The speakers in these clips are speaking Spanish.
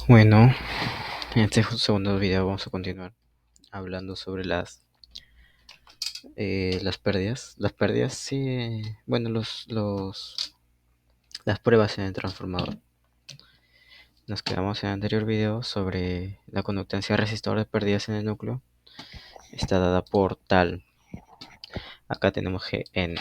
Bueno, en este segundo video vamos a continuar hablando sobre las pérdidas. Las pérdidas, sí, bueno, las pruebas en el transformador. Nos quedamos en el anterior video sobre la conductancia resistor de pérdidas en el núcleo. Está dada por tal. Acá tenemos Gn,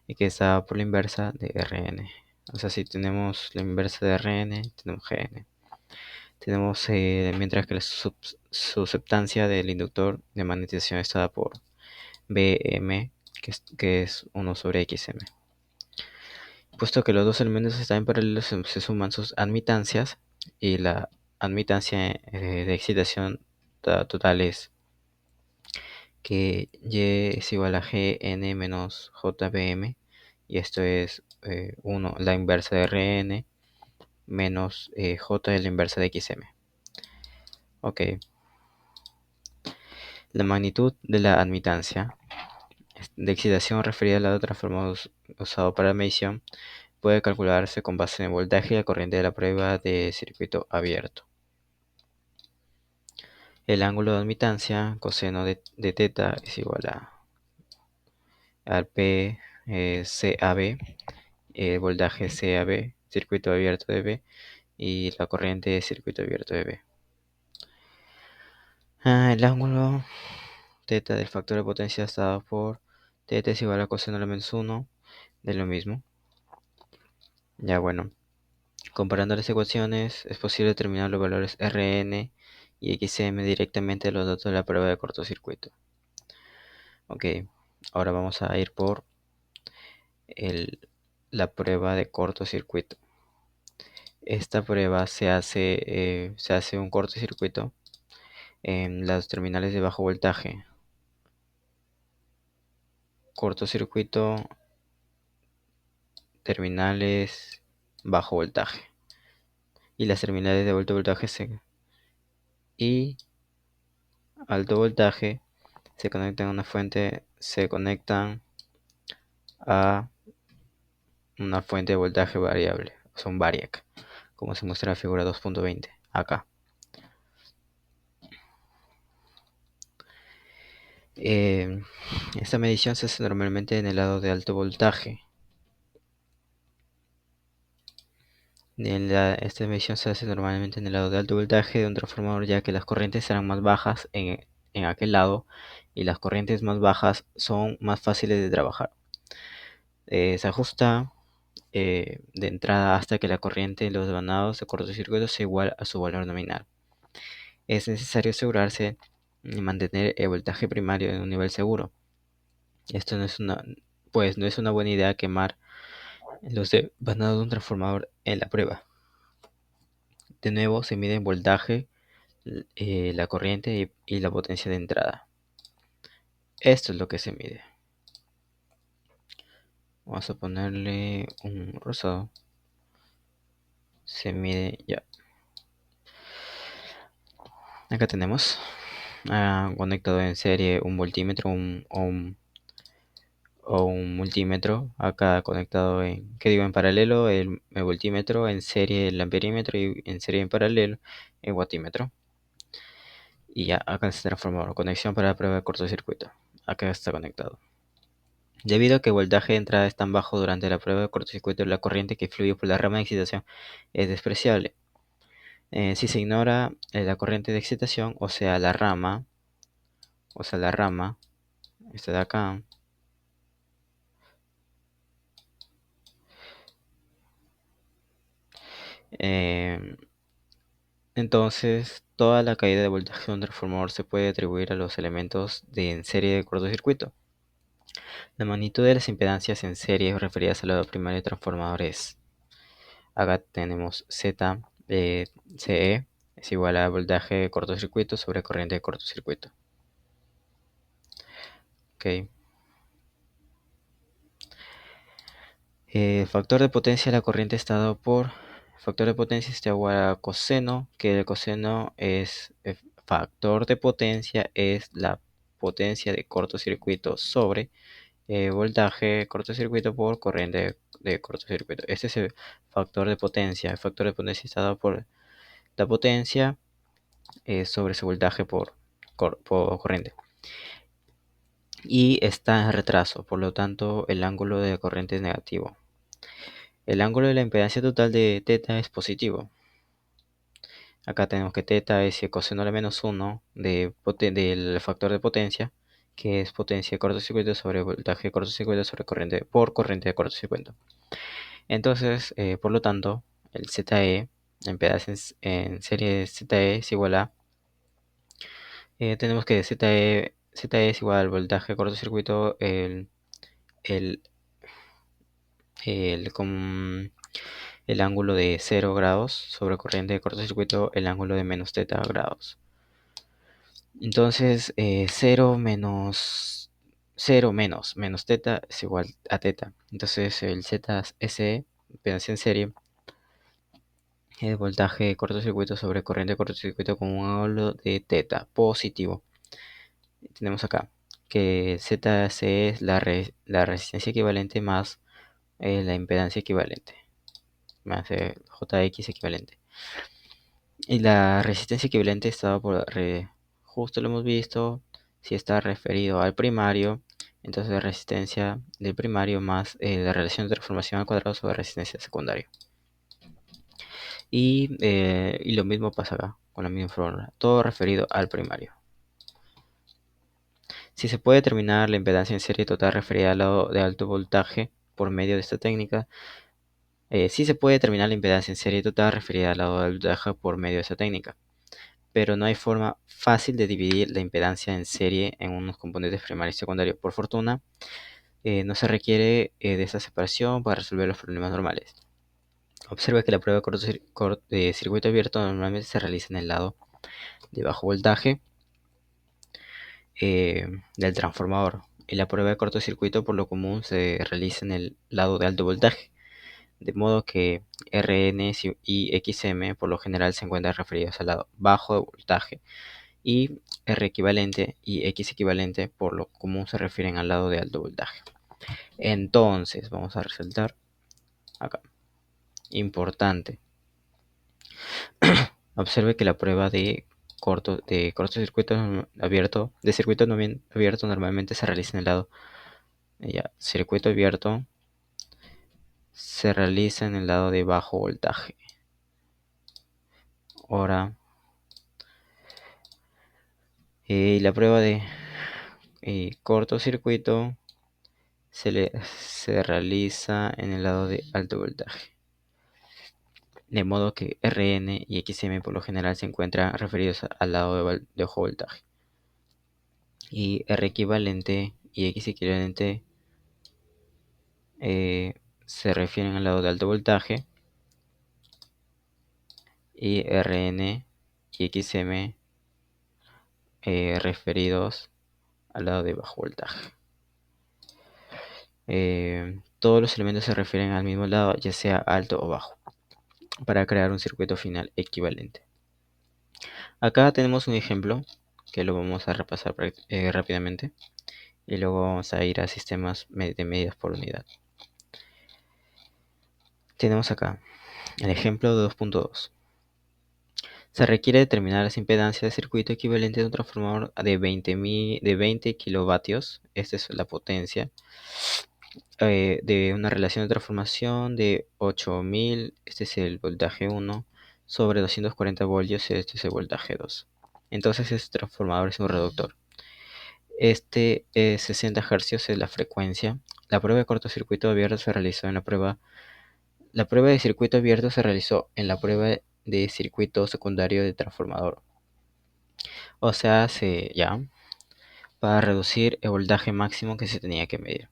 y que está dada por la inversa de Rn. O sea, si tenemos la inversa de Rn, tenemos Gn. Tenemos, mientras que la susceptancia del inductor de magnetización está dada por Bm, que es 1 sobre Xm. Puesto que los dos elementos están en paralelo, se suman sus admitancias, y la admitancia de excitación total es que Y es igual a Gn menos Jbm, y esto es 1, la inversa de Rn, menos J es la inversa de Xm. Ok, la magnitud de la admitancia de excitación referida al lado transformado usado para la medición puede calcularse con base en el voltaje y la corriente de la prueba de circuito abierto. El ángulo de admitancia, coseno de teta, es igual al P CAB, el voltaje CAB, circuito abierto de B, y la corriente de circuito abierto de B. El ángulo teta del factor de potencia está dado por teta es igual a coseno de menos 1 de lo mismo. Ya bueno. Comparando las ecuaciones, es posible determinar los valores Rn y Xm directamente de los datos de la prueba de cortocircuito. Ok, ahora vamos a ir por la prueba de cortocircuito. Esta prueba se hace un cortocircuito en las terminales de bajo voltaje. Cortocircuito, terminales bajo voltaje. Y las terminales de alto voltaje y alto voltaje se conectan a una fuente, de voltaje variable, son variac, como se muestra en la figura 2.20 acá. Esta medición se hace normalmente en el lado de alto voltaje. Esta medición se hace normalmente en el lado de alto voltaje de un transformador, ya que las corrientes serán más bajas en aquel lado, y las corrientes más bajas son más fáciles de trabajar. Se ajusta de entrada hasta que la corriente en los devanados de cortocircuito sea igual a su valor nominal. Es necesario asegurarse de mantener el voltaje primario en un nivel seguro. Esto no es una buena idea quemar los devanados de un transformador en la prueba. De nuevo, se mide el voltaje, la corriente y la potencia de entrada. Esto es lo que se mide. Vamos a ponerle un rosado. Se mide ya. Acá tenemos conectado en serie un voltímetro o un multímetro. Acá conectado en paralelo el voltímetro, en serie el amperímetro, y en serie en paralelo el watímetro. Y ya acá se transformó conexión para la prueba de cortocircuito. Acá está conectado. Debido a que el voltaje de entrada es tan bajo durante la prueba de cortocircuito, la corriente que fluye por la rama de excitación es despreciable. Si se ignora la corriente de excitación, o sea la rama, esta de acá, entonces toda la caída de voltaje de un transformador se puede atribuir a los elementos en serie de cortocircuito. La magnitud de las impedancias en serie referidas al lado primario de transformadores. Acá tenemos Z CE es igual a voltaje de cortocircuito sobre corriente de cortocircuito. Ok. El factor de potencia de la corriente está dado por factor de potencia es igual a coseno, que el coseno es factor de potencia es la potencia de cortocircuito sobre voltaje cortocircuito por corriente de cortocircuito. Este es el factor de potencia. El factor de potencia está dado por la potencia sobre su voltaje por corriente. Y está en retraso, por lo tanto el ángulo de corriente es negativo. El ángulo de la impedancia total de θ es positivo. Acá tenemos que θ es el coseno de menos 1 del factor de potencia, que es potencia de cortocircuito sobre voltaje de cortocircuito sobre corriente por corriente de cortocircuito. Entonces, por lo tanto, el ZE, la impedancia en serie ZE es igual a, tenemos que ZE es igual al voltaje de cortocircuito, el, el ángulo de 0 grados sobre corriente de cortocircuito, el ángulo de menos θ grados. Entonces, 0 menos θ es igual a θ. Entonces, el ZSE, impedancia en serie, es voltaje de cortocircuito sobre corriente de cortocircuito con un ángulo de θ positivo. Tenemos acá que ZC es la resistencia equivalente más la impedancia equivalente, más JX equivalente. Y la resistencia equivalente está justo lo hemos visto, si está referido al primario, entonces la resistencia del primario más la relación de transformación al cuadrado sobre resistencia secundaria. Y lo mismo pasa acá, con la misma fórmula, todo referido al primario. Si se puede determinar la impedancia en serie total referida al lado de alto voltaje por medio de esta técnica, sí se puede determinar la impedancia en serie total referida al lado de alto voltaje por medio de esta técnica, pero no hay forma fácil de dividir la impedancia en serie en unos componentes primarios y secundarios. Por fortuna, no se requiere de esta separación para resolver los problemas normales. Observa que la prueba de circuito abierto normalmente se realiza en el lado de bajo voltaje del transformador, y la prueba de cortocircuito por lo común se realiza en el lado de alto voltaje, de modo que Rn y Xm por lo general se encuentran referidos al lado bajo de voltaje, y R equivalente y X equivalente por lo común se refieren al lado de alto voltaje. Entonces vamos a resaltar acá, importante, observe que la prueba de cortocircuito abierto, de circuito no abierto, normalmente se realiza en el lado circuito abierto se realiza en el lado de bajo voltaje. Ahora, la prueba de cortocircuito se realiza en el lado de alto voltaje, de modo que Rn y Xm por lo general se encuentran referidos al lado de bajo voltaje, y R equivalente y X equivalente se refieren al lado de alto voltaje, y Rn y Xm referidos al lado de bajo voltaje. Todos los elementos se refieren al mismo lado, ya sea alto o bajo, para crear un circuito final equivalente. Acá tenemos un ejemplo que lo vamos a repasar rápidamente, y luego vamos a ir a sistemas de medidas por unidad. Tenemos acá el ejemplo de 2.2. Se requiere determinar las impedancias de circuito equivalente de un transformador de 20 kilovatios, esta es la potencia, de una relación de transformación de 8000, este es el voltaje 1, sobre 240 voltios, este es el voltaje 2. Entonces este transformador es un reductor. Este 60 Hz es la frecuencia. La prueba de cortocircuito abierto se realizó en la prueba de circuito abierto se realizó en la prueba de circuito secundario de transformador. O sea, para reducir el voltaje máximo que se tenía que medir.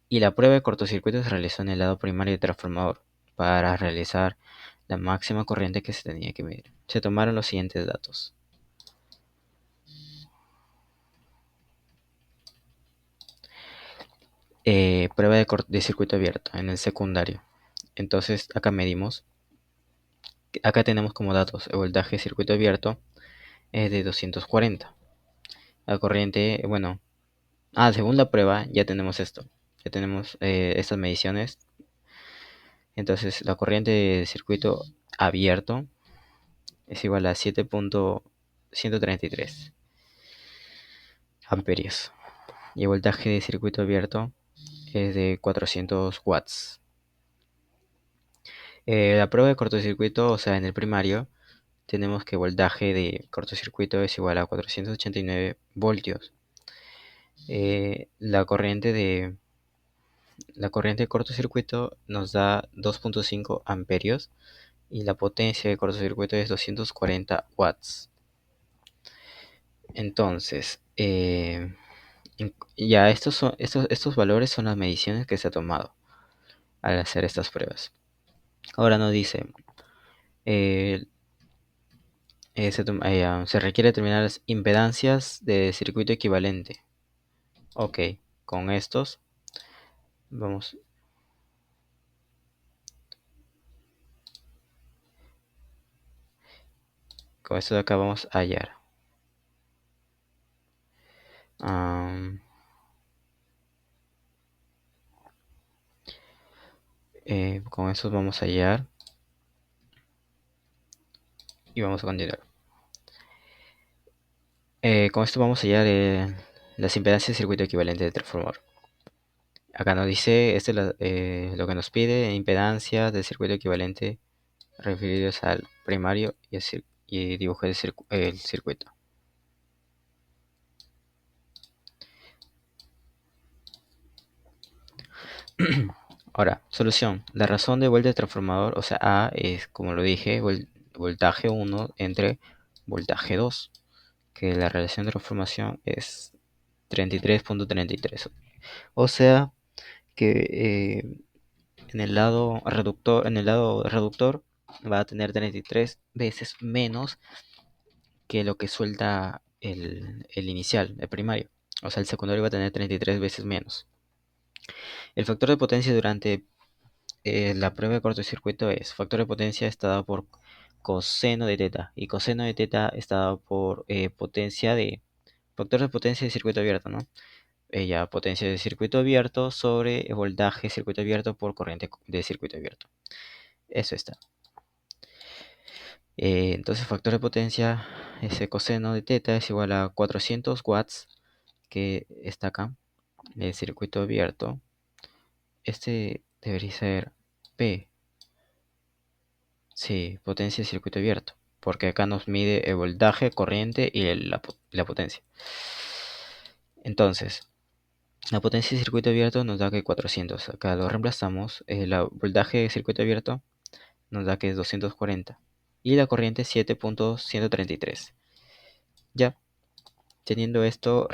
Y la prueba de cortocircuito se realizó en el lado primario del transformador para realizar la máxima corriente que se tenía que medir. Se tomaron los siguientes datos. Prueba de circuito abierto en el secundario. Entonces acá medimos. Acá tenemos como datos el voltaje de circuito abierto es de 240. La corriente, bueno, Según la prueba ya tenemos esto. Ya tenemos estas mediciones. Entonces la corriente de circuito abierto es igual a 7.133 amperios. Y el voltaje de circuito abierto es de 400 watts. La prueba de cortocircuito, o sea, en el primario, tenemos que voltaje de cortocircuito es igual a 489 voltios. La corriente de cortocircuito nos da 2.5 amperios y la potencia de cortocircuito es 240 watts. Entonces, ya estos valores son las mediciones que se ha tomado al hacer estas pruebas. Ahora nos dice, eh, se requiere determinar las impedancias de circuito equivalente. Ok, con estos vamos, con esto de acá vamos a hallar. Am, con estos vamos a hallar y vamos a continuar. Con esto vamos a hallar las impedancias de circuito equivalente de transformador. Acá nos dice, este es lo que nos pide, impedancia de circuito equivalente referidos al primario y dibujo el circuito. Ahora, solución. La razón de vuelta del transformador, o sea, A es, como lo dije, voltaje 1 entre voltaje 2, que la relación de transformación es 33.33. O sea, que en el lado reductor va a tener 33 veces menos que lo que suelta el inicial, el primario. O sea, el secundario va a tener 33 veces menos. El factor de potencia durante la prueba de cortocircuito es factor de potencia está dado por coseno de teta y coseno de teta está dado por factor de potencia de circuito abierto, ¿no? Ya potencia de circuito abierto sobre voltaje de circuito abierto por corriente de circuito abierto. Eso está. Entonces factor de potencia, ese coseno de teta es igual a 400 watts que está acá, de circuito abierto. Este debería ser P. Sí, potencia de circuito abierto. Porque acá nos mide el voltaje, corriente y la potencia. Entonces, la potencia de circuito abierto nos da que 400. Acá lo reemplazamos. El voltaje de circuito abierto nos da que es 240. Y la corriente 7.133. Ya, teniendo esto,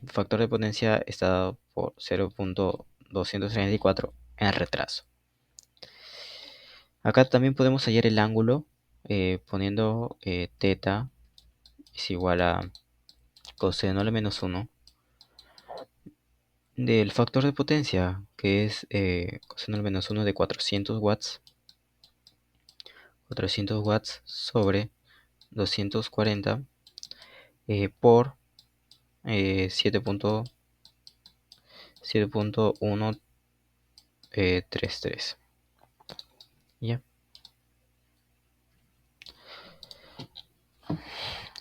factor de potencia está dado por 0.234 en retraso. Acá también podemos hallar el ángulo poniendo teta es igual a coseno a la menos 1 del factor de potencia, que es coseno a la menos 1 de 400 watts. 400 watts sobre 240 por 7.133. ¿Ya?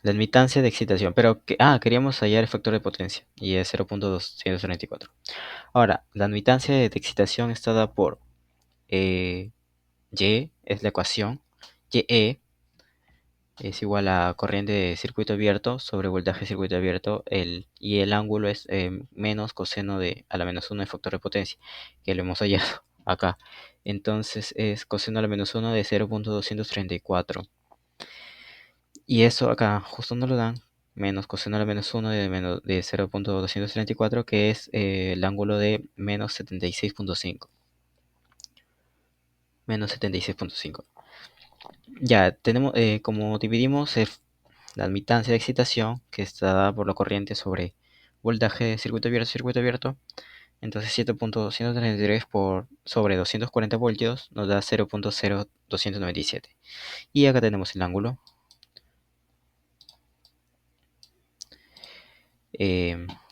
La admitancia de excitación, pero queríamos hallar el factor de potencia y es 0.234. Ahora, la admitancia de excitación está dada por Y, es la ecuación, YE es igual a corriente de circuito abierto sobre voltaje de circuito abierto, y el ángulo es menos coseno de a la menos 1 de factor de potencia, que lo hemos hallado acá. Entonces es coseno a la menos 1 de 0.234. Y eso acá justo nos lo dan, menos coseno a la menos 1 de 0.234, que es el ángulo de menos 76.5. Menos 76.5. Ya, tenemos, como dividimos la admitancia de excitación, que está dada por la corriente sobre voltaje de circuito abierto, entonces 7.233 por sobre 240 voltios nos da 0.0297. Y acá tenemos el ángulo.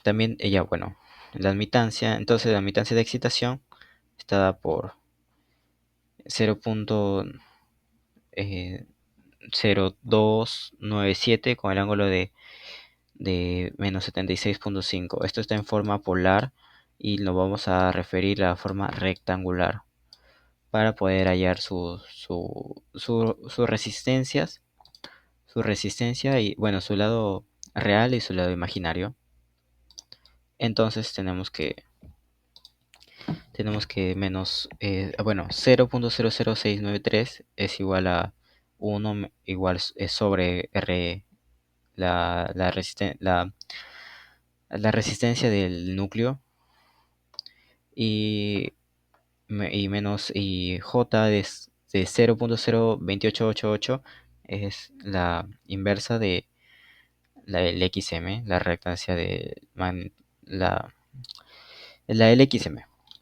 También, ya bueno, la admitancia. Entonces la admitancia de excitación está dada por 0.0297 con el ángulo de menos 76.5. Esto está en forma polar y lo vamos a referir a forma rectangular para poder hallar sus resistencias, su resistencia y bueno, su lado real y su lado imaginario. Entonces tenemos que menos, bueno, 0.00693 es igual a 1 igual es sobre R, la resistencia del núcleo y, y J de 0.02888 es la inversa de el XM, la reactancia de la, la LXM.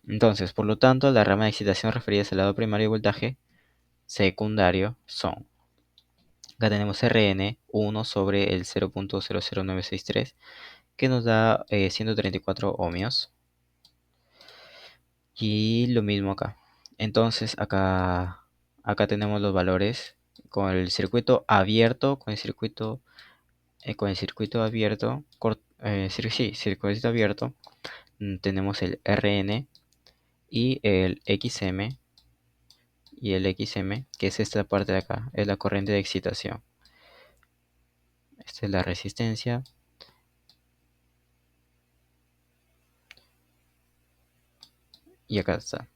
Entonces, por lo tanto, la rama de excitación referidas al lado primario y voltaje secundario son, acá tenemos Rn 1 sobre el 0.00963 que nos da 134 ohmios. Y lo mismo acá. Entonces acá tenemos los valores con el circuito abierto, con el circuito abierto, sí, circuito abierto, tenemos el Rn y el XM, que es esta parte de acá, es la corriente de excitación. Esta es la resistencia. Y acá está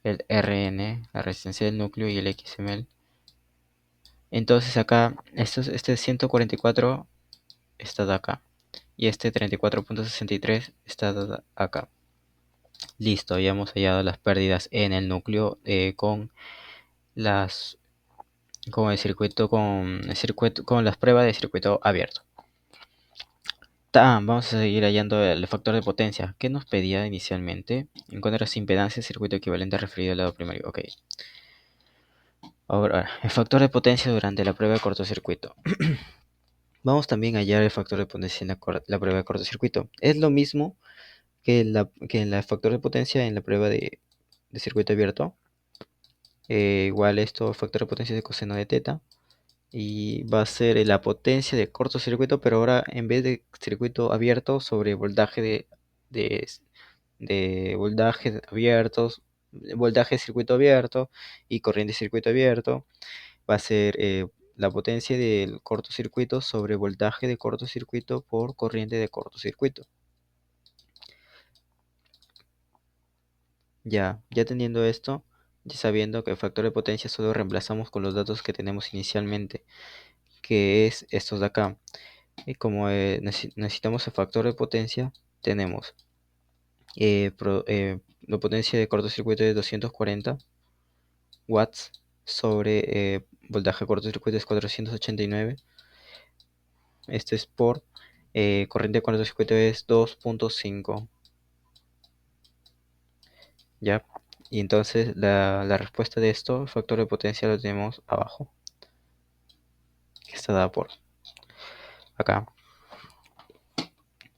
el Rn, la resistencia del núcleo, y el XML. Entonces acá, este 144 está de acá. Y este 34.63 está acá. Listo, ya hemos hallado las pérdidas en el núcleo las con las pruebas de circuito abierto. Vamos a seguir hallando el factor de potencia que nos pedía inicialmente. Encuentra su impedancia de circuito equivalente referido al lado primario. Ok. Ahora, el factor de potencia durante la prueba de cortocircuito. Vamos también a hallar el factor de potencia en la prueba de cortocircuito. Es lo mismo que en el factor de potencia en la prueba de circuito abierto. Igual esto, factor de potencia de coseno de teta. Y va a ser la potencia de cortocircuito, pero ahora en vez de circuito abierto sobre de, de voltajes abiertos, voltaje de circuito abierto y corriente de circuito abierto, va a ser la potencia del cortocircuito sobre voltaje de cortocircuito por corriente de cortocircuito. Ya teniendo esto, ya sabiendo que el factor de potencia solo reemplazamos con los datos que tenemos inicialmente, que es estos de acá. Y como necesitamos el factor de potencia, tenemos la potencia de cortocircuito de 240 watts sobre voltaje de cortocircuito es 489. Este es por corriente de cortocircuito es 2.5. ¿Ya? Y entonces la respuesta de esto, el factor de potencia lo tenemos abajo, que está dada por acá,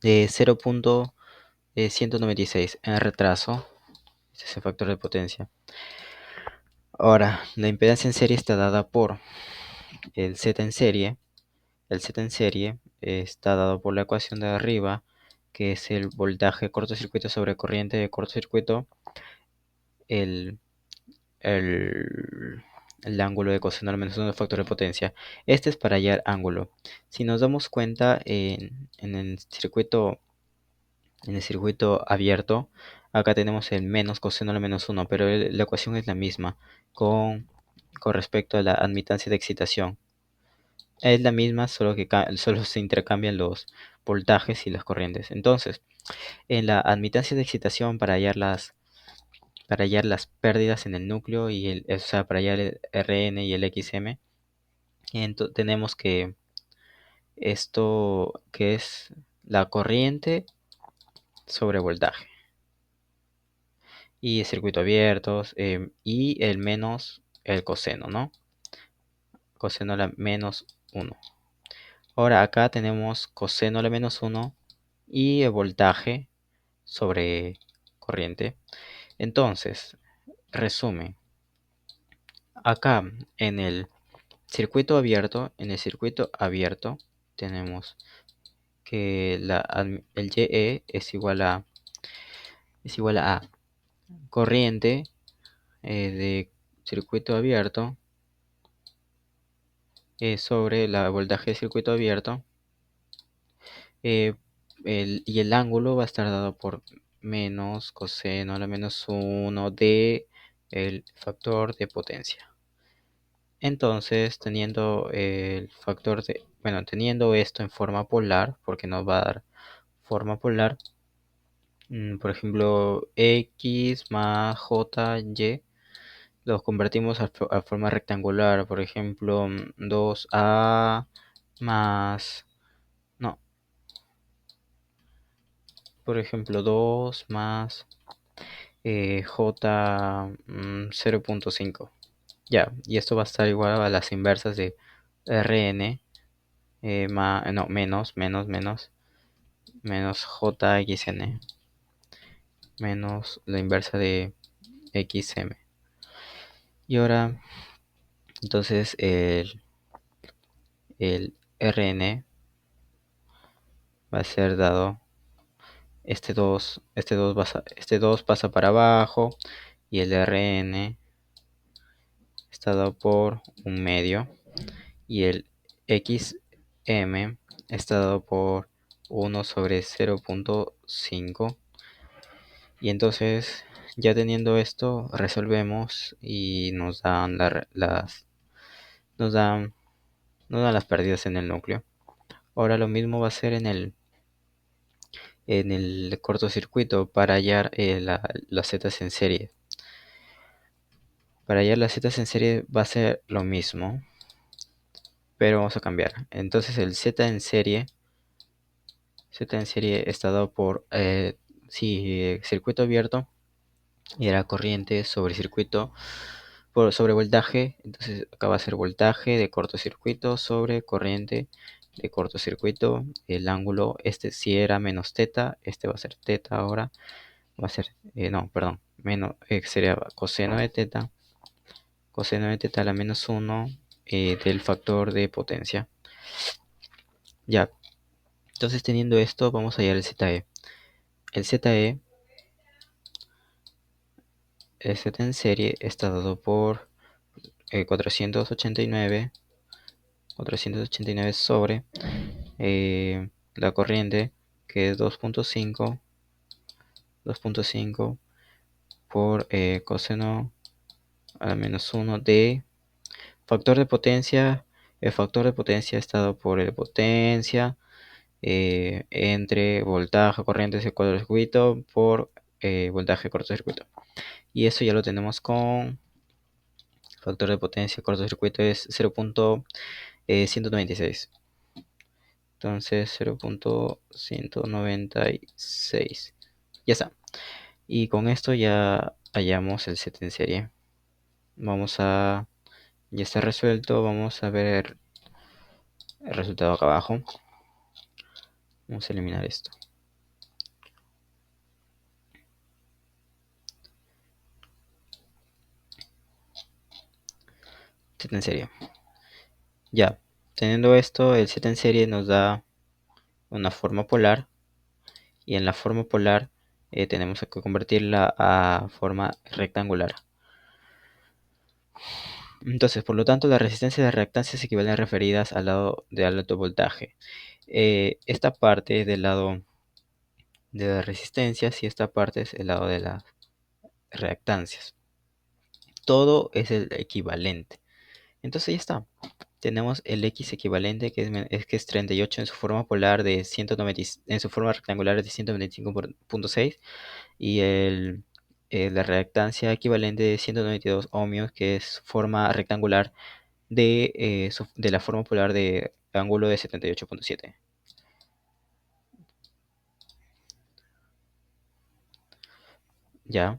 de 0.196 en retraso. Este es el factor de potencia. Ahora, la impedancia en serie está dada por el Z en serie. El Z en serie está dado por la ecuación de arriba, que es el voltaje de cortocircuito sobre corriente de cortocircuito, el, el, el ángulo de coseno al menos 1 del factor de potencia. Este es para hallar ángulo. Si nos damos cuenta en el circuito abierto, acá tenemos el menos coseno al menos 1, pero la ecuación es la misma con respecto a la admitancia de excitación. Es la misma, solo que solo se intercambian los voltajes y las corrientes. Entonces, en la admitancia de excitación para hallar las pérdidas en el núcleo o sea, para hallar el Rn y el XM, tenemos que esto que es la corriente sobre voltaje y el circuito abierto, y el menos el coseno, ¿no? Coseno a la menos 1. Ahora acá tenemos coseno a la menos 1 y el voltaje sobre corriente. Entonces, resumen, acá en el circuito abierto tenemos que el YE es igual a corriente de circuito abierto sobre la voltaje de circuito abierto, eh, y el ángulo va a estar dado por menos coseno a la -1 de el factor de potencia. Entonces, teniendo esto en forma polar, porque nos va a dar forma polar, por ejemplo, x más y, los convertimos a forma rectangular, por ejemplo, 2a más, no, por ejemplo, 2 más j 0.5. Ya, y esto va a estar igual a las inversas de Rn, no, menos jxn, menos la inversa de xm. Y ahora, entonces, el Rn va a ser dado, este 2 pasa para abajo, y el Rn está dado por un medio, y el xm está dado por 1 sobre 0.5. Y entonces, ya teniendo esto, resolvemos y nos dan, nos dan las pérdidas en el núcleo. Ahora lo mismo va a ser en el cortocircuito para hallar las zetas en serie. Para hallar las zetas en serie va a ser lo mismo, pero vamos a cambiar. Entonces el Z en serie está dado por circuito abierto, y era corriente sobre circuito sobre voltaje. Entonces acá va a ser voltaje de cortocircuito sobre corriente de cortocircuito. El ángulo, si era menos teta, este va a ser teta ahora. Va a ser, no, perdón, sería coseno de teta a la -1 del factor de potencia. Ya, entonces teniendo esto, vamos a hallar el ZE. El ZE, el Z en serie, está dado por 489 sobre la corriente, que es 2.5 por coseno a la -1 de factor de potencia. El factor de potencia está dado por el potencia entre voltaje, corriente de cortocircuito por voltaje cortocircuito. Y eso ya lo tenemos con factor de potencia cortocircuito es 0.196. Entonces 0.196. Ya está. Y con esto ya hallamos el set en serie. Ya está resuelto. Vamos a ver el resultado acá abajo. Vamos a eliminar esto. Set en serie. Ya, teniendo esto, el set en serie nos da una forma polar, y en la forma polar tenemos que convertirla a forma rectangular. Entonces, por lo tanto, las resistencias de reactancias equivalen referidas al lado de alto voltaje. Esta parte es del lado de las resistencias, y esta parte es el lado de las reactancias. Todo es el equivalente. Entonces ya está. Tenemos el X equivalente, que es 38 en su forma polar de 190, en su forma rectangular de 195.6, y la reactancia equivalente de 192 ohmios, que es forma rectangular de la forma polar de ángulo de 78.7. Ya.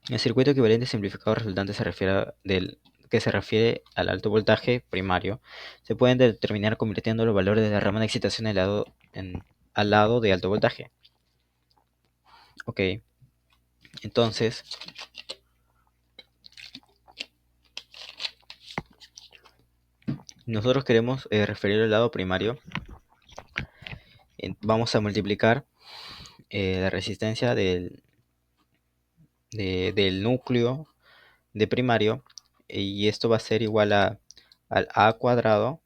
El circuito equivalente simplificado resultante se refiere al alto voltaje primario. Se pueden determinar convirtiendo los valores de la rama de excitación al lado de alto voltaje. Ok, entonces nosotros queremos referir al lado primario. Vamos a multiplicar la resistencia del núcleo de primario, y esto va a ser igual al A cuadrado,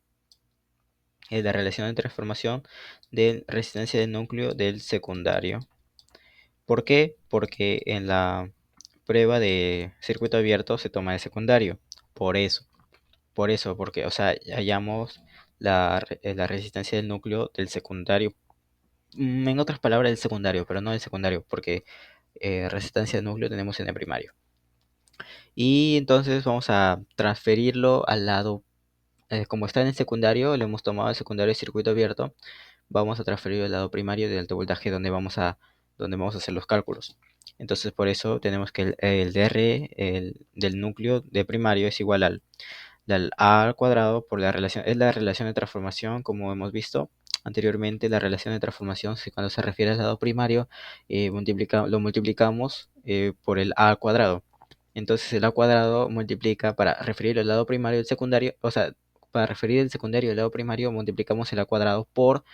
la relación de transformación de resistencia del núcleo del secundario. ¿Por qué? Porque en la prueba de circuito abierto se toma de secundario. Por eso, porque, o sea, hallamos la resistencia del núcleo del secundario. En otras palabras, del secundario, pero no del secundario, porque resistencia del núcleo tenemos en el primario. Y entonces vamos a transferirlo al lado, como está en el secundario, lo hemos tomado el secundario de circuito abierto, vamos a transferirlo al lado primario de alto voltaje donde vamos a hacer los cálculos. Entonces por eso tenemos que el DR del núcleo de primario es igual al A al cuadrado por la relación, es la relación de transformación, como hemos visto anteriormente. La relación de transformación, cuando se refiere al lado primario, lo multiplicamos por el A al cuadrado. Entonces el A cuadrado multiplica, para referir el lado primario del secundario, o sea, para referir el secundario al lado primario, multiplicamos el A cuadrado por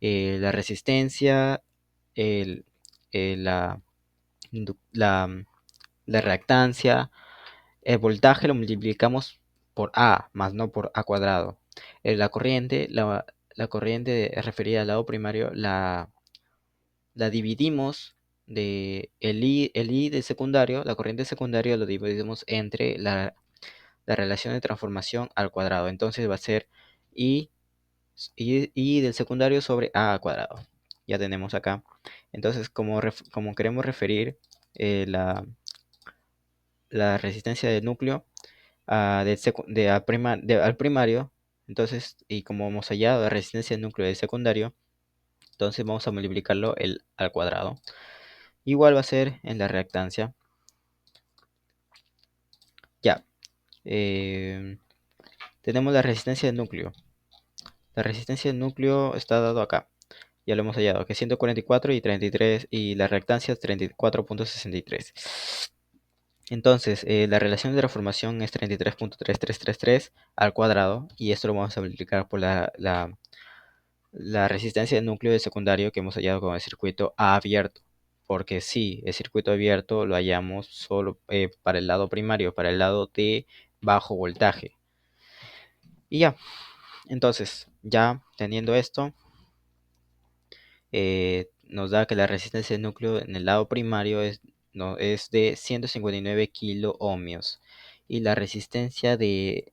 la resistencia, el, la, la, la reactancia, el voltaje lo multiplicamos por A, más no por A cuadrado. La corriente referida al lado primario la dividimos el I del secundario, la corriente secundaria lo dividimos entre la relación de transformación al cuadrado. Entonces va a ser I del secundario sobre A al cuadrado. Ya tenemos acá. Entonces, como queremos referir la resistencia del núcleo al primario, entonces, y como hemos hallado la resistencia del núcleo del secundario, entonces vamos a multiplicarlo al cuadrado. Igual va a ser en la reactancia. Ya. Tenemos la resistencia del núcleo. La resistencia del núcleo está dado acá. Ya lo hemos hallado, que es 144 y 33, y la reactancia es 34.63. Entonces, la relación de transformación es 33.3333 al cuadrado, y esto lo vamos a multiplicar por la resistencia del núcleo de secundario que hemos hallado con el circuito abierto. Porque sí, el circuito abierto lo hallamos solo para el lado primario, para el lado de bajo voltaje. Y ya, entonces, ya teniendo esto, nos da que la resistencia del núcleo en el lado primario es de 159 kilo ohmios. Y la resistencia de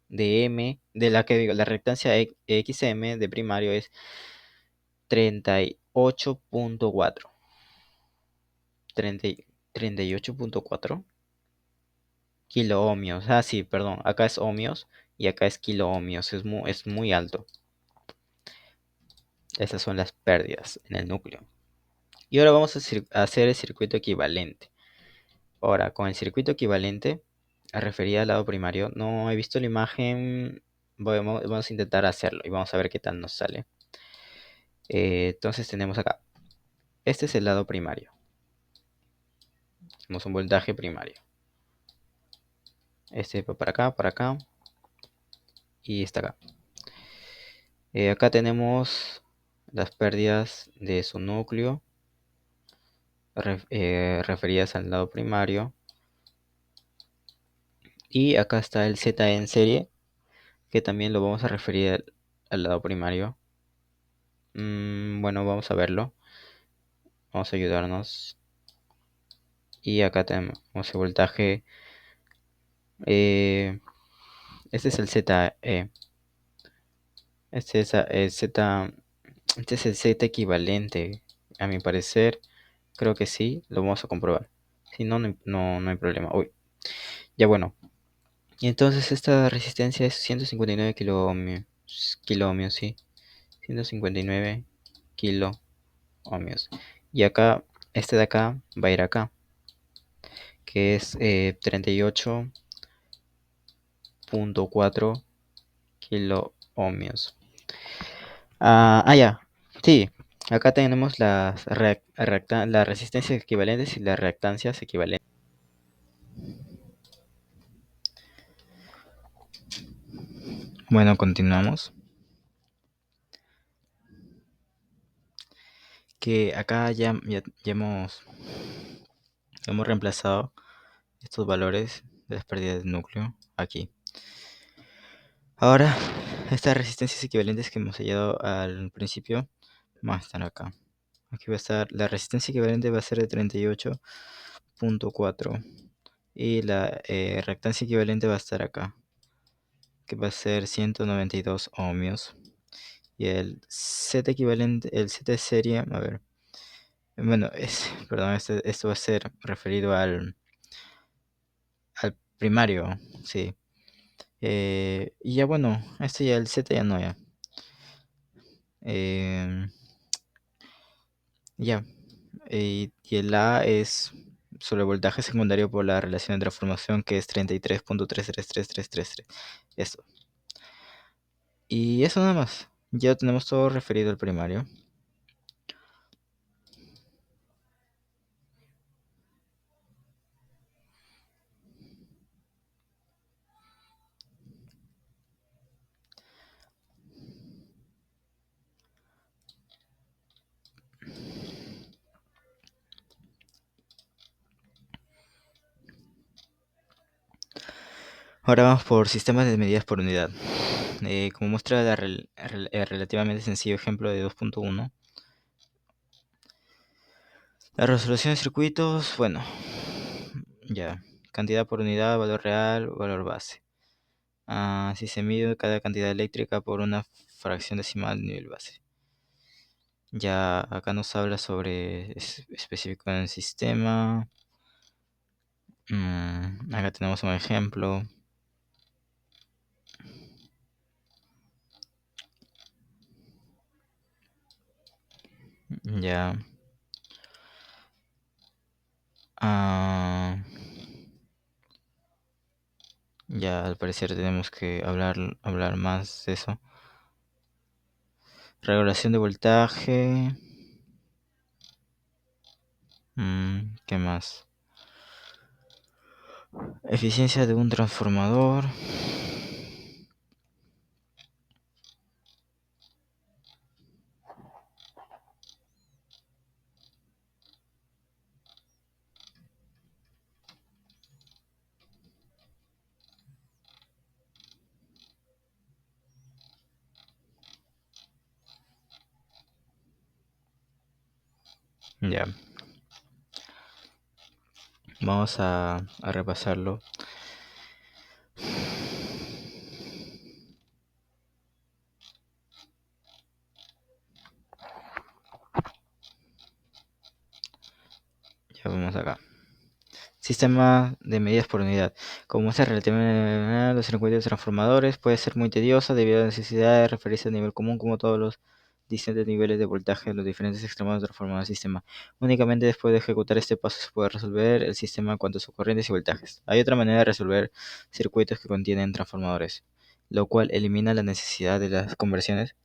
M, de la que digo, la reactancia XM de primario es 38.4. 38.4 kilo ohmios. Ah, sí, perdón. Acá es ohmios y acá es kilo ohmios. Es muy alto. Esas son las pérdidas en el núcleo. Y ahora vamos a hacer el circuito equivalente. Ahora, con el circuito equivalente, a referir al lado primario, no he visto la imagen. Vamos a intentar hacerlo y vamos a ver qué tal nos sale. Entonces tenemos acá. Este es el lado primario. Tenemos un voltaje primario. Este va para acá y está acá. Acá tenemos las pérdidas de su núcleo referidas al lado primario. Y acá está el Z en serie, que también lo vamos a referir al lado primario. Bueno, vamos a verlo. Vamos a ayudarnos. Y acá tenemos el voltaje. eh, este es el ZE. Este es el Z. Este es el Z equivalente. A mi parecer, creo que sí. Lo vamos a comprobar. Si no, no hay problema. Uy. Ya bueno. Y entonces esta resistencia es 159 kilo ohmios. Kilo ohmios, sí. 159 kilo ohmios. Y acá, este de acá va a ir acá, que es 38.4 kilo ohmios. Ya. Sí. Acá tenemos las resistencias equivalentes y las reactancias equivalentes. Bueno, continuamos. Que acá hemos reemplazado estos valores de las pérdidas de núcleo aquí. Ahora, estas resistencias equivalentes que hemos hallado al principio van a estar acá. Aquí va a estar, la resistencia equivalente va a ser de 38.4 y la reactancia equivalente va a estar acá, que va a ser 192 ohmios. Y el Z equivalente, el Z de serie, a ver, bueno, perdón, esto va a ser referido al primario, sí. Y ya bueno, este ya el Z ya no ya. Eh, ya. Y el A es sobre voltaje secundario por la relación de transformación que es 33.333333. Esto. Y eso nada más. Ya tenemos todo referido al primario. Ahora vamos por sistemas de medidas por unidad. Como muestra el relativamente sencillo ejemplo de 2.1, la resolución de circuitos, bueno, ya, cantidad por unidad, valor real, valor base. Si se mide cada cantidad eléctrica por una fracción decimal de nivel base. Ya acá nos habla sobre específico en el sistema. Acá tenemos un ejemplo. Ya. Ah, ya al parecer tenemos que hablar más de eso. Regulación de voltaje. ¿Qué más? Eficiencia de un transformador. Ya. Vamos a repasarlo. Ya vamos acá. Sistema de medidas por unidad. Como es relativamente los circuitos transformadores, puede ser muy tediosa debido a la necesidad de referirse a nivel común como todos los distintos niveles de voltaje en los diferentes extremos del transformador del sistema. Únicamente después de ejecutar este paso se puede resolver el sistema en cuanto a sus corrientes y voltajes. Hay otra manera de resolver circuitos que contienen transformadores, lo cual elimina la necesidad de las conversiones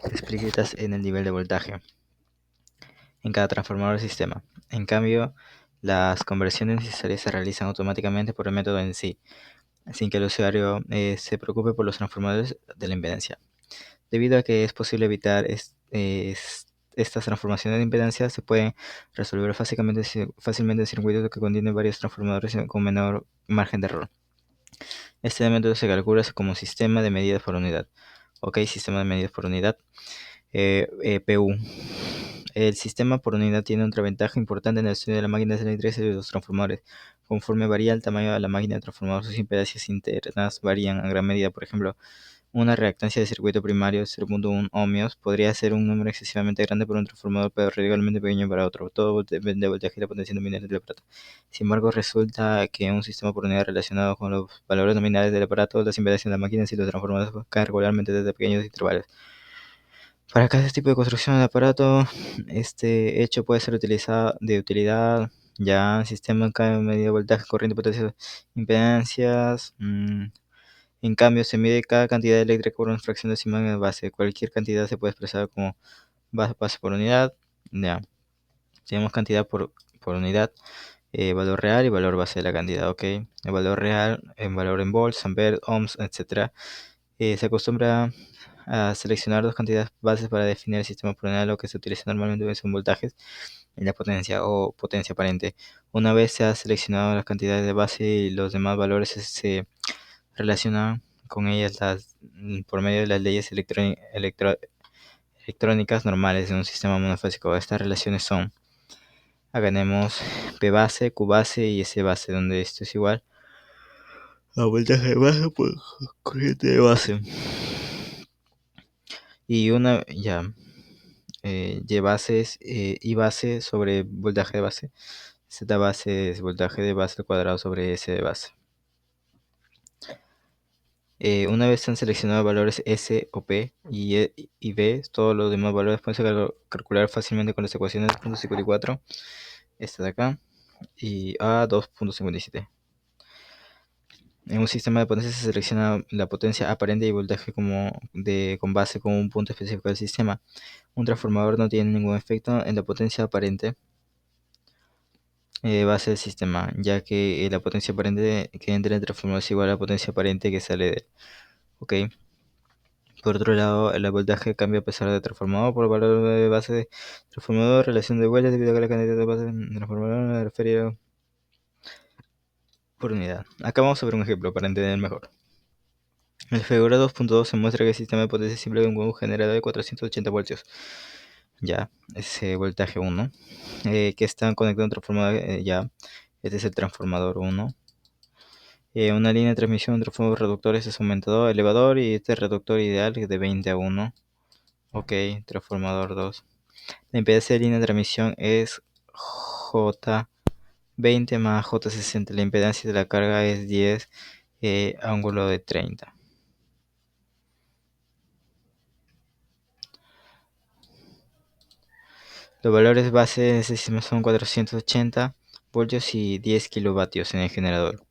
explícitas en el nivel de voltaje en cada transformador del sistema. En cambio, las conversiones necesarias se realizan automáticamente por el método en sí, sin que el usuario se preocupe por los transformadores de la impedancia. Debido a que es posible evitar estas transformaciones de impedancia, se pueden resolver fácilmente circuitos que contienen varios transformadores con menor margen de error. Este método se calcula como sistema de medidas por unidad. Ok, sistema de medidas por unidad. PU. El sistema por unidad tiene otra ventaja importante en el estudio de las máquinas eléctricas y de los transformadores. Conforme varía el tamaño de la máquina de transformador, sus impedancias internas varían en gran medida. Por ejemplo, una reactancia de circuito primario de 0.1 ohmios podría ser un número excesivamente grande para un transformador, pero radicalmente pequeño para otro. Todo depende del voltaje y la potencia nominal del aparato. Sin embargo, resulta que un sistema por unidad relacionado con los valores nominales del aparato, las impedancias de las máquinas y los transformadores caen regularmente desde pequeños intervalos. Para cada tipo de construcción del aparato, este hecho puede ser de utilidad. Ya, sistema en cada medida de voltaje, corriente, potencia, impedancias. En cambio, se mide cada cantidad eléctrica por una fracción decimal en la base. Cualquier cantidad se puede expresar como base por unidad. Ya, tenemos cantidad por unidad, valor real y valor base de la cantidad, ¿ok? El valor real, en valor en volts, amperes, ohms, etc. Se acostumbra a seleccionar dos cantidades bases para definir el sistema por unidad. Lo que se utiliza normalmente son voltajes y la potencia o potencia aparente. Una vez se ha seleccionado las cantidades de base y los demás valores se relacionan con ellas por medio de las leyes electrónicas normales de un sistema monofásico. Estas relaciones son, acá tenemos P base, Q base y S base, donde esto es igual a voltaje de base por corriente de base. Y una, ya, Y base es I base sobre voltaje de base. Z base es voltaje de base al cuadrado sobre S de base. Una vez se han seleccionado valores S o P y B, todos los demás valores pueden ser calcular fácilmente con las ecuaciones 2.54, esta de acá, y A 2.57. En un sistema de potencia se selecciona la potencia aparente y voltaje con base como un punto específico del sistema. Un transformador no tiene ningún efecto en la potencia aparente base del sistema, ya que la potencia aparente que entra en el transformador es igual a la potencia aparente que sale de él. Ok. Por otro lado, el voltaje cambia a pesar de transformador por el valor de base de transformador, relación de vueltas debido a que la cantidad de base de transformador es referida por unidad. Acá vamos a ver un ejemplo para entender mejor. En la figura 2.2 se muestra que el sistema de potencia simple de un generador de 480 voltios. Ya, ese voltaje 1, que está conectado a un transformador, ya, este es el transformador 1. Una línea de transmisión entre fuegos reductores es aumentador, elevador y este reductor ideal de 20 a 1. Ok, transformador 2. La impedancia de línea de transmisión es J20 más J60. La impedancia de la carga es 10, ángulo de 30. Los valores base de este sistema son 480 voltios y 10 kilovatios en el generador.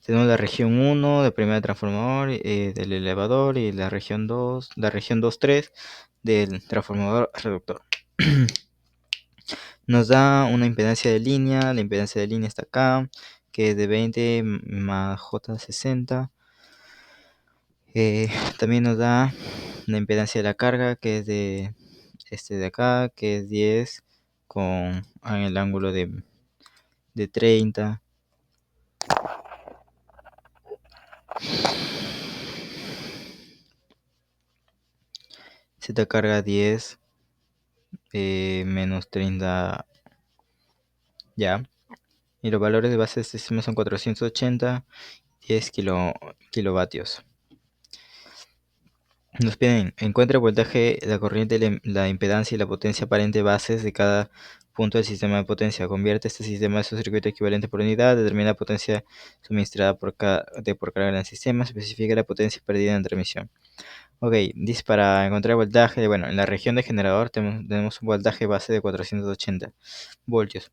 Tenemos la región 1 de primer transformador del elevador y la región 2, la región 2.3 del transformador reductor. Nos da una impedancia de línea, la impedancia de línea está acá, que es de 20 más J60. También nos da la impedancia de la carga, que es de este de acá, que es 10 con el ángulo de 30. Z carga 10 menos 30, ya. Y los valores de base de este sistema son 480, 10 kilovatios. Nos piden, encuentra el voltaje, la corriente, la impedancia y la potencia aparente bases de cada punto del sistema de potencia. Convierte este sistema en su circuito equivalente por unidad, determina la potencia suministrada por carga en el sistema, especifica la potencia perdida en transmisión. Ok, dice para encontrar el voltaje, bueno, en la región de generador tenemos un voltaje base de 480 voltios.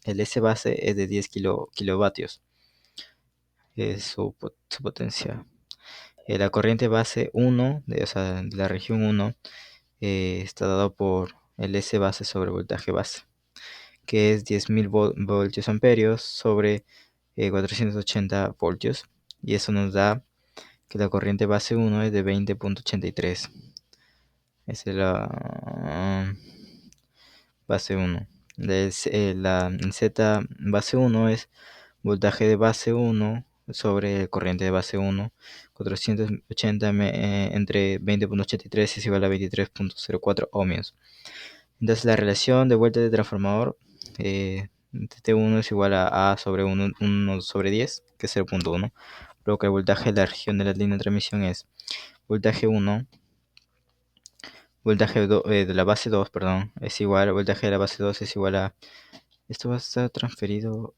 El S base es de 10 kilovatios, es su potencia. La corriente base 1, o sea, de la región 1, está dado por el S base sobre voltaje base, que es 10.000 voltios amperios sobre 480 voltios. Y eso nos da que la corriente base 1 es de 20.83. Esa es la base 1. La Z base 1 es voltaje de base 1 sobre corriente de base 1. 480 entre 20.83 es igual a 23.04 ohmios. Entonces la relación de vuelta de transformador T1 es igual a sobre 1 sobre 10, que es 0.1. Luego que el voltaje de la región de la línea de transmisión es voltaje 1, voltaje de la base 2, perdón, es igual, voltaje de la base 2 es igual a... Esto va a estar transferido...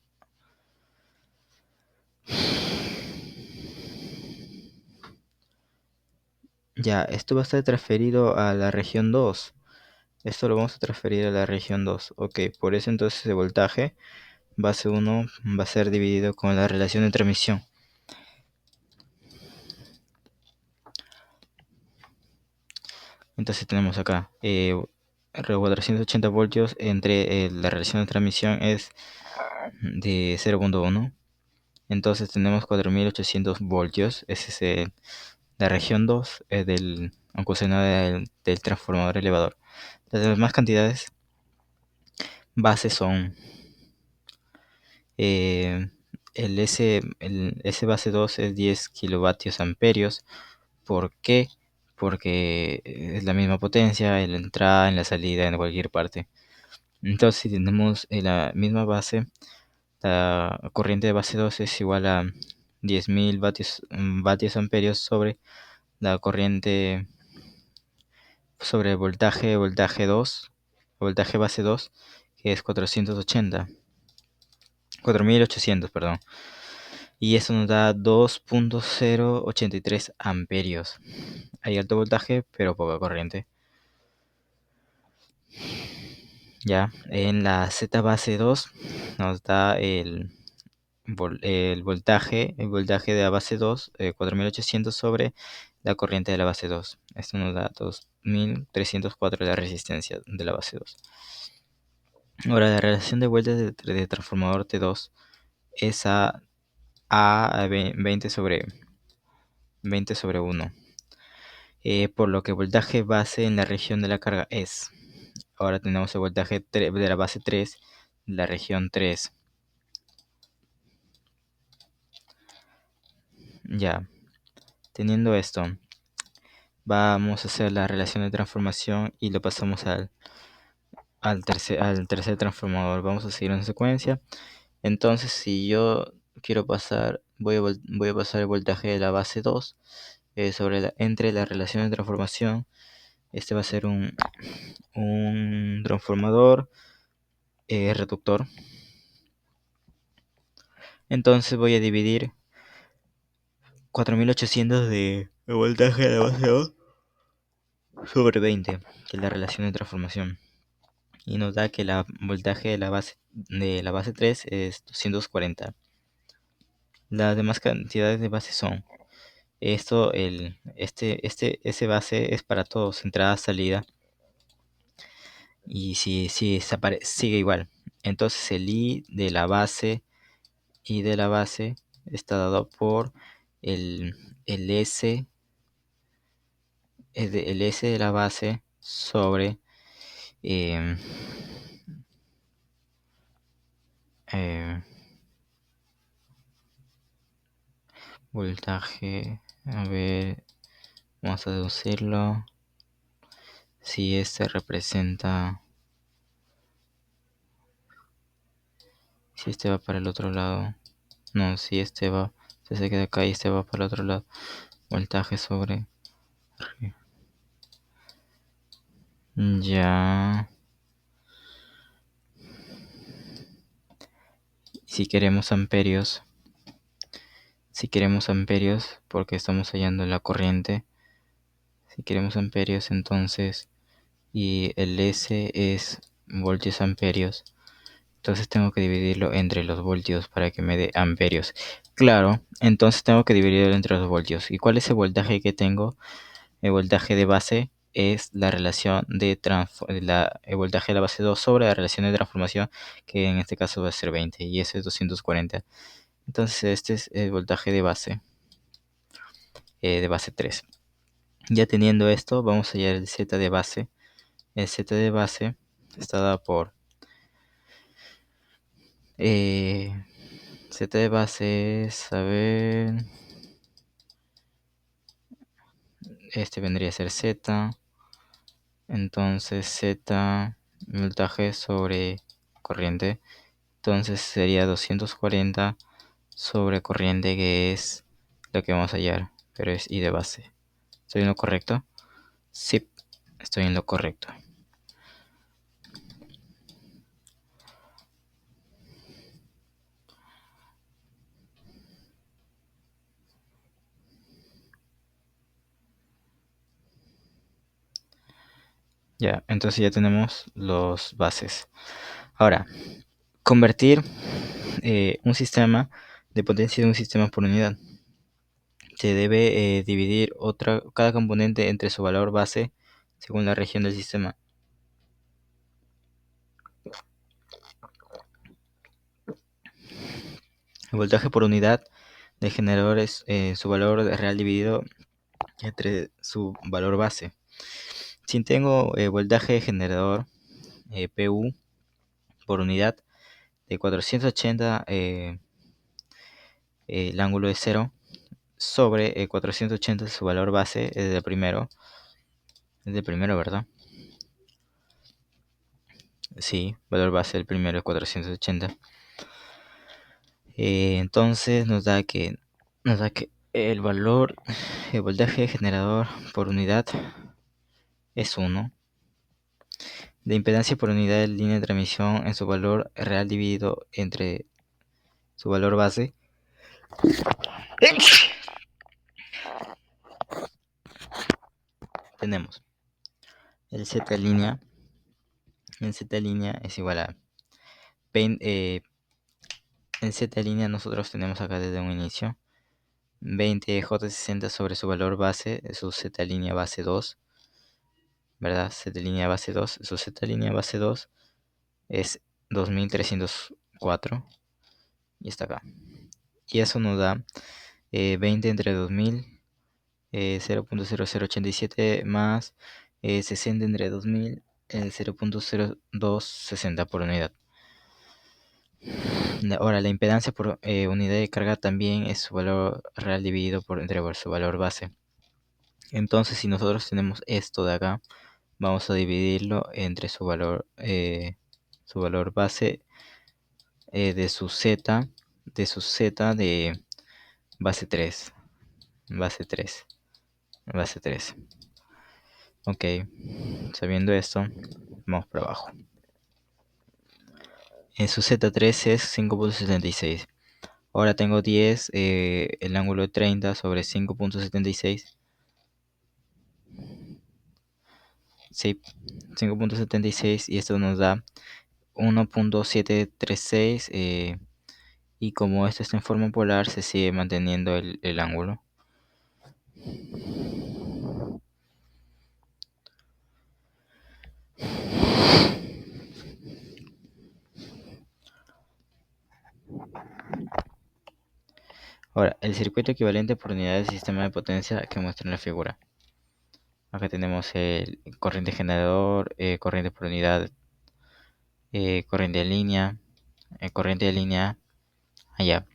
Ya, esto va a estar transferido a la región 2. Esto lo vamos a transferir a la región 2. Ok, por eso entonces el voltaje base 1 va a ser dividido con la relación de transmisión. Entonces tenemos acá 480 voltios entre la relación de transmisión es de 0.1. Entonces tenemos 4800 voltios. Ese es la región 2 del del transformador elevador. Las demás cantidades bases son eh, el S base 2 es 10 kilovatios amperios. ¿Por qué? Porque es la misma potencia en la entrada, en la salida, en cualquier parte. Entonces, si tenemos la misma base, la corriente de base 2 es igual a 10.000 vatios amperios sobre la corriente, sobre el voltaje 2, voltaje base 2, que es 4.800, perdón. Y eso nos da 2.083 amperios. Hay alto voltaje, pero poca corriente. Ya, en la Z base 2 nos da el voltaje de la base 2, 4800 sobre la corriente de la base 2. Esto nos da 2304 la resistencia de la base 2. Ahora, la relación de vueltas de transformador T2 es a 20 sobre 1. Por lo que el voltaje base en la región de la carga es. Ahora tenemos el voltaje de la base 3, la región 3. Ya, teniendo esto, vamos a hacer la relación de transformación y lo pasamos al tercer transformador. Vamos a seguir en secuencia. Entonces, si yo quiero pasar, voy a pasar el voltaje de la base 2 entre la relación de transformación. Este va a ser un transformador reductor. Entonces voy a dividir 4800 de voltaje de la base 2 sobre 20, que es la relación de transformación. Y nos da que el voltaje de la base 3 es 240. Las demás cantidades de base son ese base es para todos, entrada, salida. Y si sigue igual. Entonces el I de la base está dado por el, el S, el S de la base sobre em, eh, voltaje. A ver, vamos a deducirlo. Si este representa, si este va para el otro lado, no, si este va, se queda acá y este va para el otro lado, voltaje sobre, ya, si queremos amperios, porque estamos hallando la corriente, si queremos amperios, entonces, y el S es voltios amperios, entonces tengo que dividirlo entre los voltios para que me dé amperios. Claro, entonces tengo que dividirlo entre los voltios. ¿Y cuál es el voltaje que tengo? El voltaje de base es la relación el voltaje de la base 2 sobre la relación de transformación, que en este caso va a ser 20 y ese es 240. Entonces este es el voltaje de base 3. Ya teniendo esto, vamos a hallar el Z de base. El Z de base está dado por Z de base es, a ver, este vendría a ser Z. Entonces Z voltaje sobre corriente. Entonces sería 240 sobre corriente, que es lo que vamos a hallar, pero es I de base. ¿Estoy en lo correcto? Sí, estoy en lo correcto. Ya, entonces ya tenemos los bases. Ahora, Convertir un sistema de potencia de un sistema por unidad. Se debe dividir cada componente entre su valor base según la región del sistema. El voltaje por unidad de generador es su valor real dividido entre su valor base. Si tengo voltaje de generador PU por unidad de 480, el ángulo es 0, sobre 480 su valor base es del primero. Es del primero, ¿verdad? Sí, valor base del primero es 480. Entonces nos da que el voltaje generador por unidad es 1. La impedancia por unidad de línea de transmisión en su valor real dividido entre su valor base. Tenemos el Z línea. El Z línea es igual a 20. En Z línea nosotros tenemos acá desde un inicio 20J60 sobre su valor base, su Z línea base 2, ¿verdad? Z línea base 2, su Z línea base 2 es 2304 y está acá. Y eso nos da 20 entre 2000, 0.0087 más 60 entre 2000, 0.0260 por unidad. Ahora, la impedancia por unidad de carga también es su valor real dividido entre su valor base. Entonces, si nosotros tenemos esto de acá, vamos a dividirlo entre su valor base de su z, de base 3, base 3, base 3. Ok, sabiendo esto, vamos para abajo. En su Z3 es 5.76. Ahora tengo 10, el ángulo de 30 sobre 5.76. Sí, 5.76 y esto nos da 1.736 y como esto está en forma polar se sigue manteniendo el ángulo. Ahora, el circuito equivalente por unidad del sistema de potencia que muestra en la figura. Acá tenemos el corriente generador, corriente por unidad, corriente de línea, allá.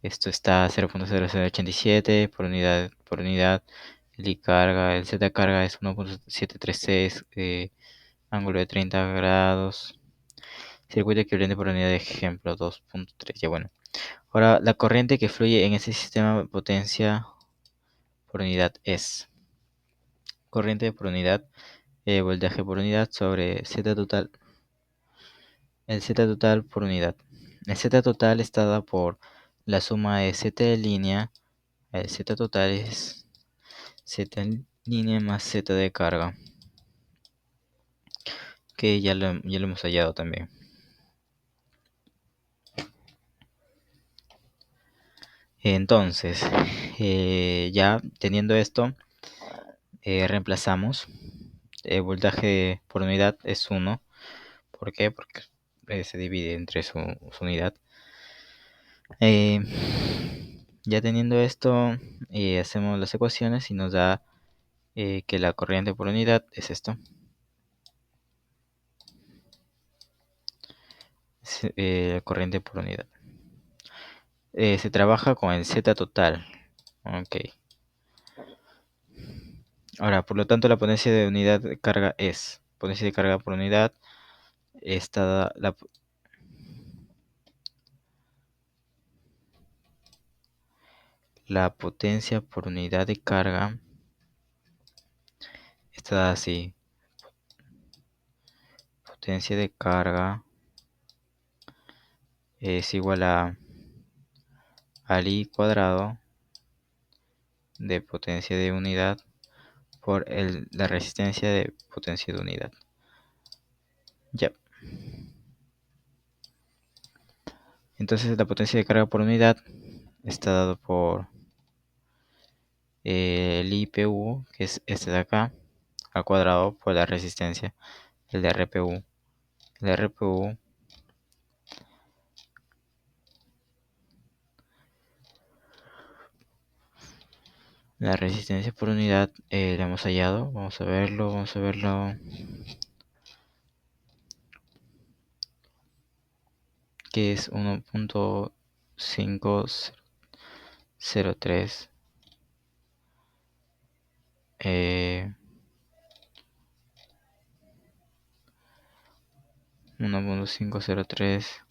Esto está a 0.0087 por unidad. El I carga, el Z carga es 1.736, ángulo de 30 grados. Circuito equivalente por unidad de ejemplo 2.3. Ya bueno. Ahora, la corriente que fluye en ese sistema de potencia por unidad es corriente por unidad, voltaje por unidad sobre Z total. El Z total por unidad. El Z total está dado por la suma de Z de línea. El Z total es Z en línea más Z de carga, que ya lo hemos hallado también. Entonces, ya teniendo esto, reemplazamos. El voltaje por unidad es 1. ¿Por qué? Porque se divide entre su unidad. Eh, ya teniendo esto, hacemos las ecuaciones y nos da que la corriente por unidad es esto. Corriente por unidad. Se trabaja con el Z total. Ok. Ahora, por lo tanto, la potencia de unidad de carga es potencia de carga por unidad. Esta la potencia por unidad de carga está así. Potencia de carga es igual al I cuadrado de potencia de unidad por la resistencia de potencia de unidad. Ya. Entonces la potencia de carga por unidad está dado por el IPU, que es este de acá, al cuadrado por la resistencia, el de RPU. El RPU la resistencia por unidad la hemos hallado. Vamos a verlo. Que es 1.503 1.503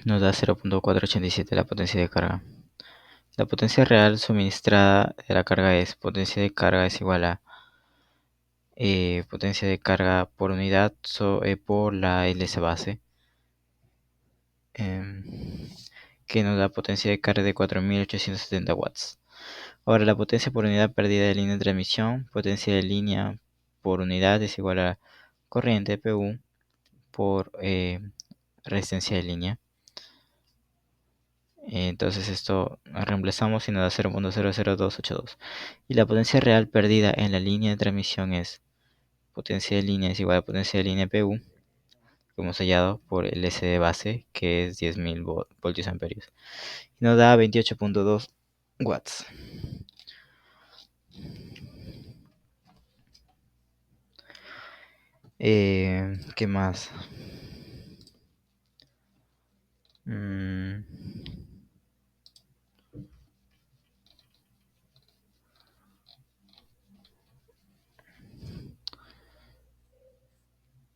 nos da 0.487 la potencia de carga. La potencia real suministrada de la carga es potencia de carga es igual a potencia de carga por unidad por la LC base, em, que nos da potencia de carga de 4870 watts. Ahora la potencia por unidad perdida de línea de transmisión, potencia de línea por unidad es igual a corriente PU por resistencia de línea. Entonces esto reemplazamos y nos da 0.00282. Y la potencia real perdida en la línea de transmisión es potencia de línea es igual a potencia de línea PU, que hemos hallado por el S de base, que es 10.000 voltios amperios. Y nos da 28.2 watts. ¿Qué más? Mm,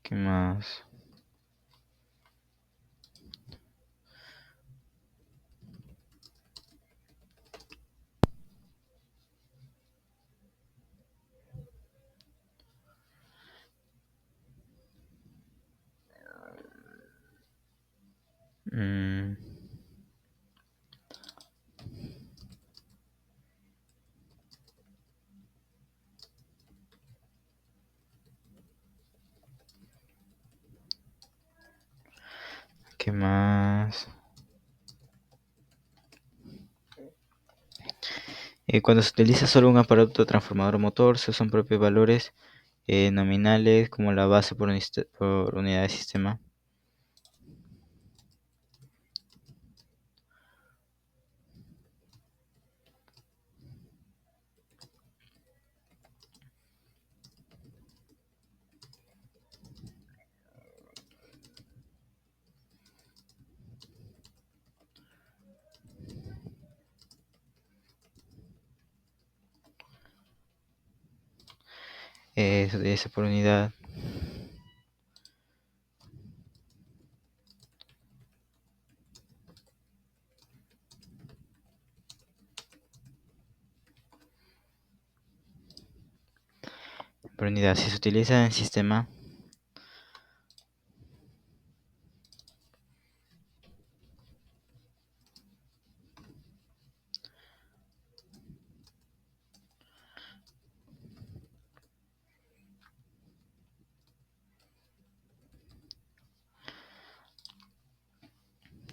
¿Qué más? Mm, ¿Qué más? Cuando se utiliza solo un aparato transformador o motor, se usan propios valores nominales como la base por unidad de sistema. Se utiliza por unidad. Por unidad, si se utiliza en sistema,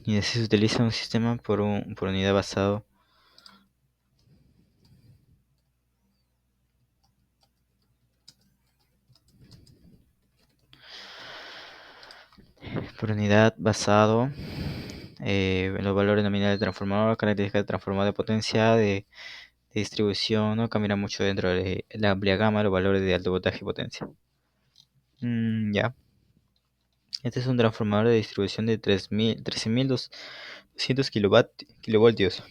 y si se utiliza un sistema por unidad basado en los valores nominales del transformador, características de transformador de potencia, de distribución, no cambiará mucho dentro de la amplia gama de los valores de alto voltaje y potencia. Ya. Este es un transformador de distribución de 13.200 kilovoltios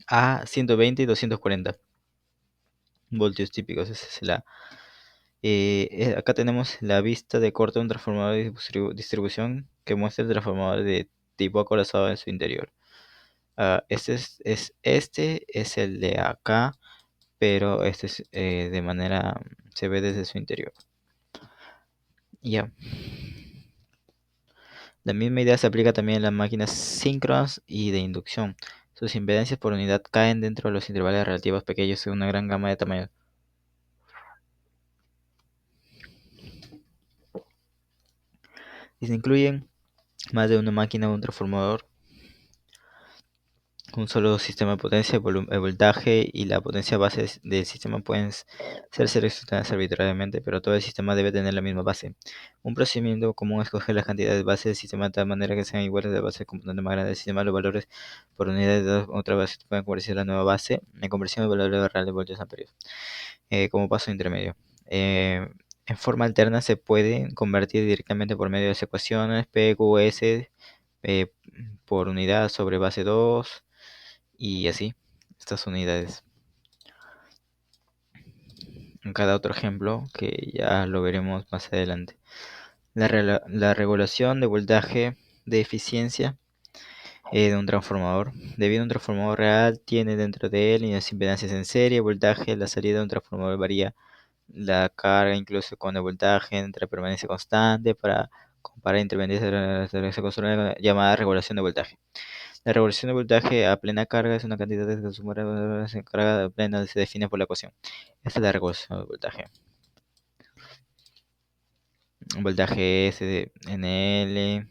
a 120 y 240 voltios típicos. Acá tenemos la vista de corte de un transformador de distribución que muestra el transformador de tipo acorazado en su interior. Este es el de acá, pero este es se ve desde su interior. Ya. La misma idea se aplica también en las máquinas síncronas y de inducción. Sus impedancias por unidad caen dentro de los intervalos relativos pequeños en una gran gama de tamaños. Y se incluyen más de una máquina o un transformador, un solo sistema de potencia, el voltaje y la potencia base del sistema pueden ser seleccionadas arbitrariamente, pero todo el sistema debe tener la misma base. Un procedimiento común es coger las cantidades de base del sistema de tal manera que sean iguales a la base del componente más grande del sistema. Los valores por unidad de otra base pueden convertirse a la nueva base en conversión de valores reales de voltios amperios, como paso intermedio. Eh, en forma alterna se puede convertir directamente por medio de las ecuaciones P, Q, S eh, por unidad sobre base 2 y así, estas unidades. En cada otro ejemplo, que ya lo veremos más adelante. La regulación de voltaje de eficiencia de un transformador. Debido a un transformador real, tiene dentro de él las impedancias en serie, voltaje, la salida de un transformador varía la carga, incluso cuando el voltaje entre permanece constante. Para comparar intervenciones se construye una llamada regulación de voltaje. La regulación de voltaje a plena carga es una cantidad de consumo en carga plena se define por la ecuación. Esta es la regulación de voltaje. Voltaje S en L,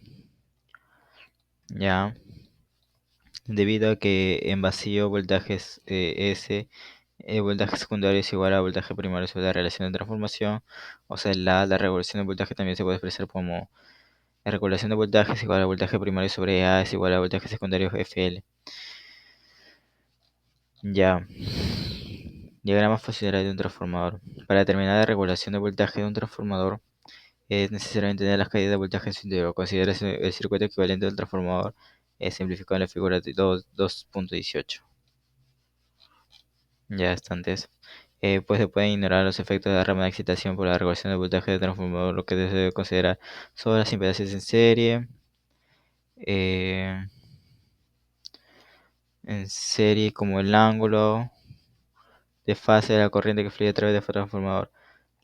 ya. Debido a que en vacío voltaje es, S, el voltaje secundario es igual a voltaje primario sobre la relación de transformación. O sea, la regulación de voltaje también se puede expresar como la regulación de voltaje es igual a voltaje primario sobre A es igual a voltaje secundario FL. Ya. Diagrama funcional de un transformador. Para determinar la regulación de voltaje de un transformador, es necesario entender las caídas de voltaje en su interior. Considera el circuito equivalente del transformador simplificado en la figura 2.18. Ya estantes. Pues se pueden ignorar los efectos de la rama de excitación por la regulación de voltaje del transformador, lo que se debe considerar son las impedancias eh, en serie como el ángulo de fase de la corriente que fluye a través del transformador.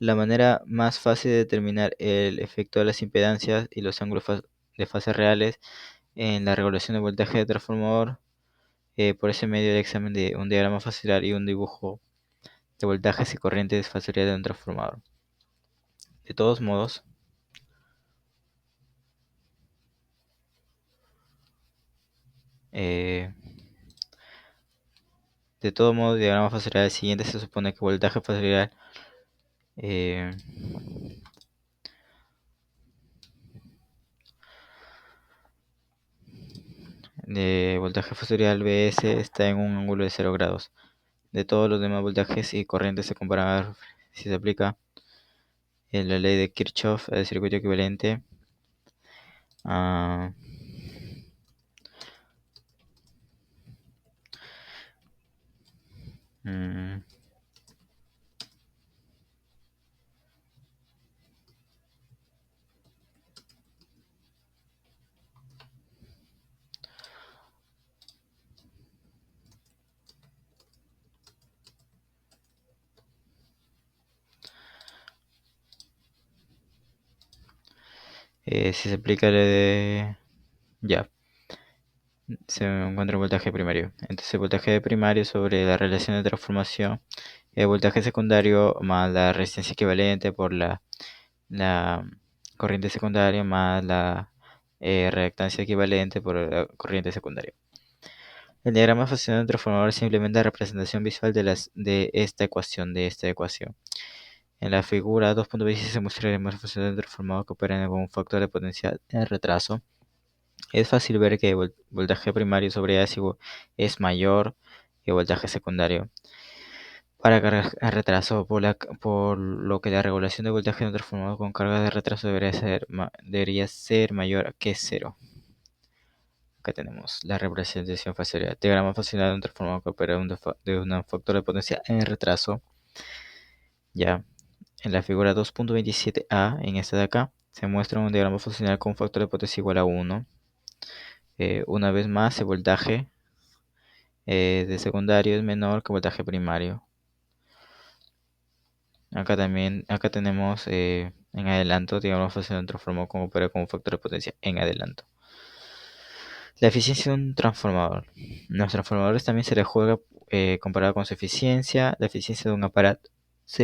La manera más fácil de determinar el efecto de las impedancias y los ángulos de fase reales en la regulación de voltaje del transformador por ese medio del examen de un diagrama facial y un dibujo de voltajes y corrientes faciales de un transformador. De todos modos, eh, el diagrama facial siguiente se supone que voltaje facial eh, de voltaje facial Bs está en un ángulo de 0 grados. De todos los demás voltajes y corrientes se comparan si se aplica la ley de Kirchhoff al circuito equivalente a mm, si se aplica la de ya se encuentra el voltaje primario. Entonces el voltaje primario sobre la relación de transformación, el voltaje secundario más la resistencia equivalente por la corriente secundaria más la reactancia equivalente por la corriente secundaria. El diagrama funcional de un transformador es simplemente la representación visual de esta ecuación. En la figura 2.26 se muestra el diagrama funcional de un transformador que opera con un factor de potencial de retraso. Es fácil ver que el voltaje primario sobre A es mayor que el voltaje secundario para cargas de retraso, por lo que la regulación de voltaje de un transformador con carga de retraso debería ser mayor que cero. Acá tenemos la representación facial. Diagrama facial de un transformador que opera de un factor de potencia en retraso. Ya, en la figura 2.27a, en esta de acá, se muestra un diagrama funcional con un factor de potencia igual a 1. Una vez más, el voltaje de secundario es menor que el voltaje primario. Acá tenemos en adelanto, digamos, un transformador como opera como factor de potencia en adelanto. La eficiencia de un transformador. Los transformadores también se les juega comparado con su eficiencia. La eficiencia de un aparato